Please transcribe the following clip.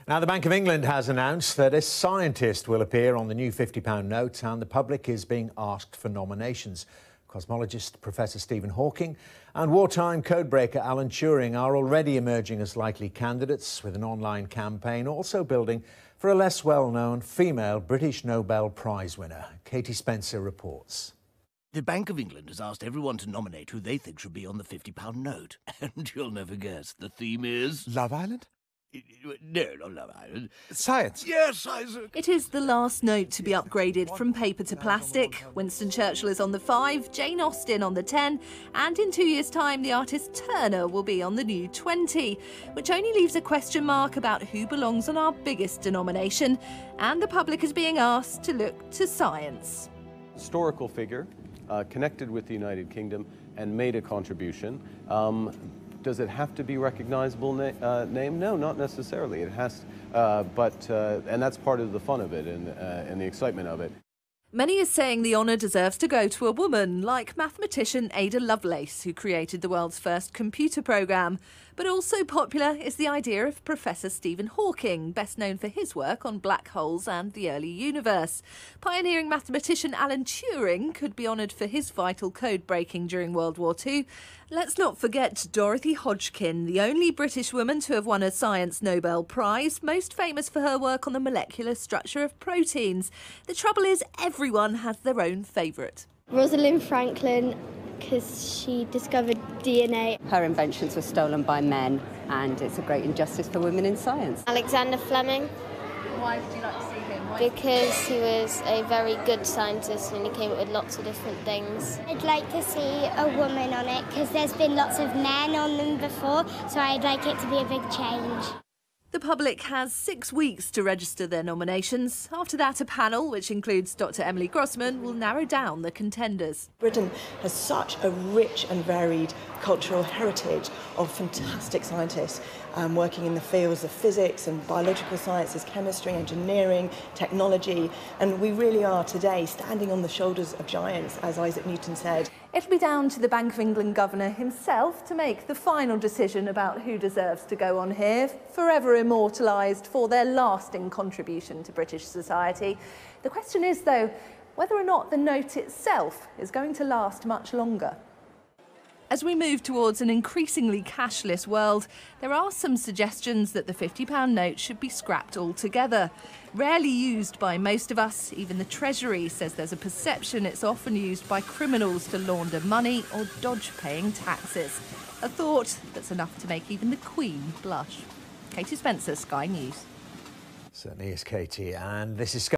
Now, the Bank of England has announced that a scientist will appear on the new £50 note, and the public is being asked for nominations. Cosmologist Professor Stephen Hawking and wartime codebreaker Alan Turing are already emerging as likely candidates, with an online campaign also building for a less well-known female British Nobel Prize winner. Katie Spencer reports. The Bank of England has asked everyone to nominate who they think should be on the £50 note. And you'll never guess, the theme is... Love Island? No, not Love Island. Science? Yes, Isaac. It is the last note to be upgraded from paper to plastic. Winston Churchill is on the 5, Jane Austen on the 10, and in 2 years' time the artist Turner will be on the new 20, which only leaves a question mark about who belongs on our biggest denomination, and the public is being asked to look to science. Historical figure, connected with the United Kingdom and made a contribution. Does it have to be recognizable name? No, not necessarily. It has, and that's part of the fun of it and the excitement of it. Many are saying the honour deserves to go to a woman, like mathematician Ada Lovelace, who created the world's first computer programme. But also popular is the idea of Professor Stephen Hawking, best known for his work on black holes and the early universe. Pioneering mathematician Alan Turing could be honoured for his vital code breaking during World War II. Let's not forget Dorothy Hodgkin, the only British woman to have won a Science Nobel Prize, most famous for her work on the molecular structure of proteins. The trouble is, everyone has their own favourite. Rosalind Franklin, because she discovered DNA. Her inventions were stolen by men, and it's a great injustice for women in science. Alexander Fleming. Why did you like to see him? Because he was a very good scientist and he came up with lots of different things. I'd like to see a woman on it because there's been lots of men on them before, so I'd like it to be a big change. The public has 6 weeks to register their nominations. After that, a panel, which includes Dr Emily Grossman, will narrow down the contenders. Britain has such a rich and varied cultural heritage of fantastic scientists working in the fields of physics and biological sciences, chemistry, engineering, technology, and we really are today standing on the shoulders of giants, as Isaac Newton said. It'll be down to the Bank of England governor himself to make the final decision about who deserves to go on here, forever immortalised for their lasting contribution to British society. The question is, though, whether or not the note itself is going to last much longer. As we move towards an increasingly cashless world, there are some suggestions that the £50 note should be scrapped altogether. Rarely used by most of us, even the Treasury says there's a perception it's often used by criminals to launder money or dodge paying taxes. A thought that's enough to make even the Queen blush. Katie Spencer, Sky News. Certainly is, Katie, and this is Sky.